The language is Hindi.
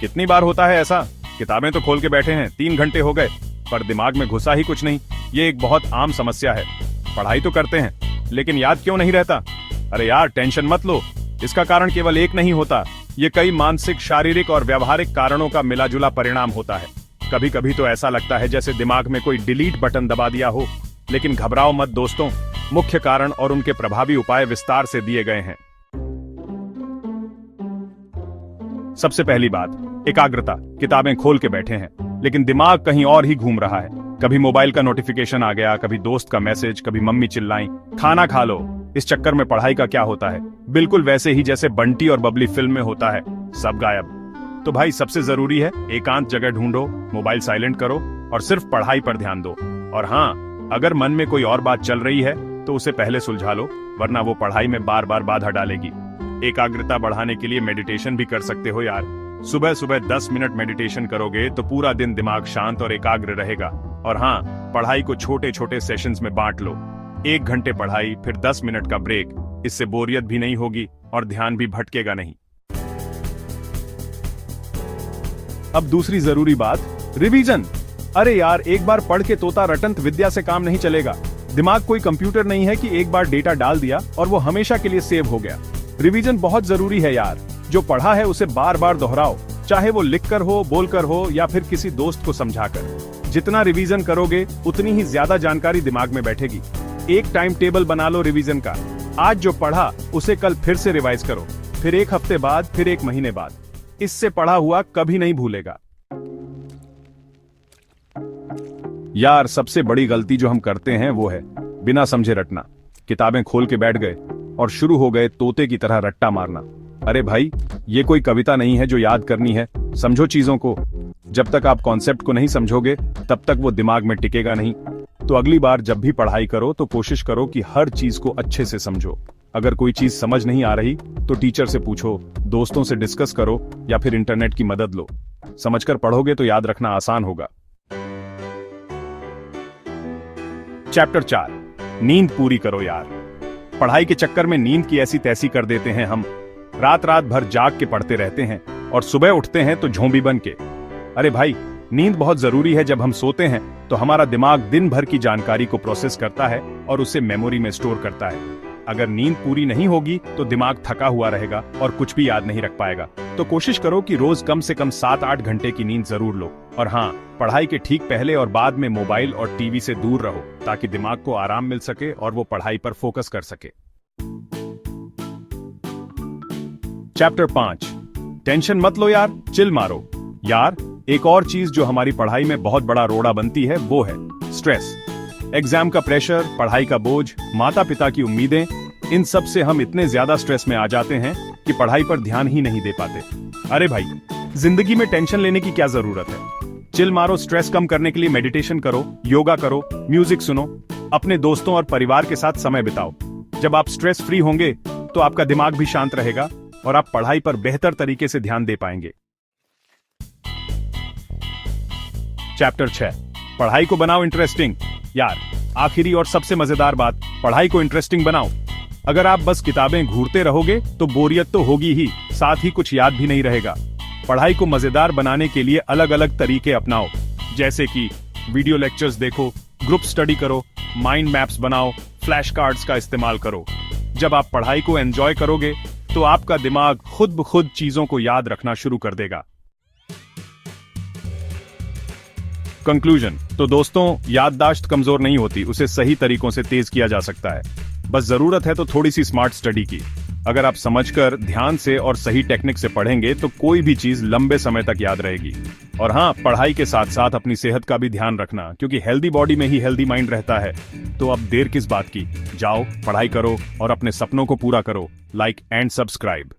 कितनी बार होता है ऐसा? किताबें तो खोल के बैठे हैं, 3 घंटे हो गए, पर दिमाग में घुसा ही कुछ नहीं। ये एक बहुत आम समस्या है। पढ़ाई तो करते हैं, लेकिन याद क्यों नहीं रहता? अरे यार, टेंशन मत लो। इसका कारण केवल एक नहीं होता, ये कई मानसिक, शारीरिक और व्यावहारिक कारणों का मिलाजुला परिणाम होता है। कभी कभी तो ऐसा लगता है जैसे दिमाग में कोई डिलीट बटन दबा दिया हो। लेकिन घबराओ मत दोस्तों, मुख्य कारण और उनके प्रभावी उपाय विस्तार से दिए गए हैं। सबसे पहली बात, एकाग्रता। किताबें खोल के बैठे हैं, लेकिन दिमाग कहीं और ही घूम रहा है। कभी मोबाइल का नोटिफिकेशन आ गया, कभी दोस्त का मैसेज, कभी मम्मी चिल्लाई, खाना खा लो। इस चक्कर में पढ़ाई का क्या होता है? बिल्कुल वैसे ही जैसे बंटी और बबली फिल्म में होता है, सब गायब। तो भाई, सबसे जरूरी है एकांत जगह ढूंढो, मोबाइल साइलेंट करो और सिर्फ पढ़ाई पर ध्यान दो। और हाँ, अगर मन में कोई और बात चल रही है तो उसे पहले सुलझा लो, वरना वो पढ़ाई में बार बार बाधा डालेगी। एकाग्रता बढ़ाने के लिए मेडिटेशन भी कर सकते हो यार। सुबह सुबह 10 मिनट मेडिटेशन करोगे तो पूरा दिन दिमाग शांत और एकाग्र रहेगा। और हाँ, पढ़ाई को छोटे छोटे सेशंस में बांट लो। 1 घंटे पढ़ाई, फिर 10 मिनट का ब्रेक। इससे बोरियत भी नहीं होगी और ध्यान भी भटकेगा नहीं। अब दूसरी जरूरी बात, रिवीजन। अरे यार, एक बार पढ़ के तोता रटंत विद्या से काम नहीं चलेगा। दिमाग कोई कंप्यूटर नहीं है कि एक बार डेटा डाल दिया और वो हमेशा के लिए सेव हो गया। रिवीजन बहुत जरूरी है यार। जो पढ़ा है उसे बार बार दोहराओ, चाहे वो लिखकर हो, बोलकर हो या फिर किसी दोस्त को समझाकर। जितना रिवीजन करोगे उतनी ही ज्यादा जानकारी दिमाग में बैठेगी। एक टाइम टेबल बना लो रिवीजन का। आज जो पढ़ा उसे कल फिर से रिवाइज करो, फिर 1 हफ्ते बाद, फिर 1 महीने बाद। इससे पढ़ा हुआ कभी नहीं भूलेगा। यार, सबसे बड़ी गलती जो हम करते हैं वो है बिना समझे रटना। किताबें खोल के बैठ गए और शुरू हो गए तोते की तरह रट्टा मारना। अरे भाई, ये कोई कविता नहीं है जो याद करनी है। समझो चीजों को। जब तक आप कॉन्सेप्ट को नहीं समझोगे तब तक वो दिमाग में टिकेगा नहीं। तो अगली बार जब भी पढ़ाई करो तो कोशिश करो कि हर चीज को अच्छे से समझो। अगर कोई चीज समझ नहीं आ रही तो टीचर से पूछो, दोस्तों से डिस्कस करो या फिर इंटरनेट की मदद लो। समझकर पढ़ोगे तो याद रखना आसान होगा। चैप्टर 4, नींद पूरी करो यार। पढ़ाई के चक्कर में नींद की ऐसी तैसी कर देते हैं हम। रात रात भर जाग के पढ़ते रहते हैं और सुबह उठते हैं तो झोंबी बन के। अरे भाई, नींद बहुत जरूरी है। जब हम सोते हैं तो हमारा दिमाग दिन भर की जानकारी को प्रोसेस करता है और उसे मेमोरी में स्टोर करता है। अगर नींद पूरी नहीं होगी तो दिमाग थका हुआ रहेगा और कुछ भी याद नहीं रख पाएगा। तो कोशिश करो कि रोज कम से कम 7-8 घंटे की नींद जरूर लो। और हाँ, पढ़ाई के ठीक पहले और बाद में मोबाइल और टीवी से दूर रहो, ताकि दिमाग को आराम मिल सके और वो पढ़ाई पर फोकस कर सके। चैप्टर 5, टेंशन मत लो यार, चिल मारो। यार, एक और चीज जो हमारी पढ़ाई में बहुत बड़ा रोड़ा बनती है वो है स्ट्रेस। एग्जाम का प्रेशर, पढ़ाई का बोझ, माता पिता की उम्मीदें, इन सब से हम इतने ज्यादा स्ट्रेस में आ जाते हैं कि पढ़ाई पर ध्यान ही नहीं दे पाते। अरे भाई, जिंदगी में टेंशन लेने की क्या जरूरत है? चिल मारो। स्ट्रेस कम करने के लिए मेडिटेशन करो, योगा करो, म्यूजिक सुनो, अपने दोस्तों और परिवार के साथ समय बिताओ। जब आप स्ट्रेस फ्री होंगे तो आपका दिमाग भी शांत रहेगा और आप पढ़ाई पर बेहतर तरीके से ध्यान दे पाएंगे। चैप्टर 6, पढ़ाई को बनाओ इंटरेस्टिंग। यार, आखिरी और सबसे मजेदार बात, पढ़ाई को इंटरेस्टिंग बनाओ। अगर आप बस किताबें घूरते रहोगे तो बोरियत तो होगी ही, साथ ही कुछ याद भी नहीं रहेगा। पढ़ाई को मजेदार बनाने के लिए अलग अलग तरीके अपनाओ, जैसे कि वीडियो लेक्चर्स देखो, ग्रुप स्टडी करो, माइंड मैप्स बनाओ, फ्लैश कार्ड्स का इस्तेमाल करो। जब आप पढ़ाई को एंजॉय करोगे तो आपका दिमाग खुद ब खुद चीजों को याद रखना शुरू कर देगा। कंक्लूजन। तो दोस्तों, याददाश्त कमजोर नहीं होती, उसे सही तरीकों से तेज किया जा सकता है। बस जरूरत है तो थोड़ी सी स्मार्ट स्टडी की। अगर आप समझकर, ध्यान से और सही टेक्निक से पढ़ेंगे तो कोई भी चीज लंबे समय तक याद रहेगी। और हाँ, पढ़ाई के साथ साथ अपनी सेहत का भी ध्यान रखना, क्योंकि हेल्दी बॉडी में ही हेल्दी माइंड रहता है। तो अब देर किस बात की, जाओ पढ़ाई करो और अपने सपनों को पूरा करो। Like and subscribe.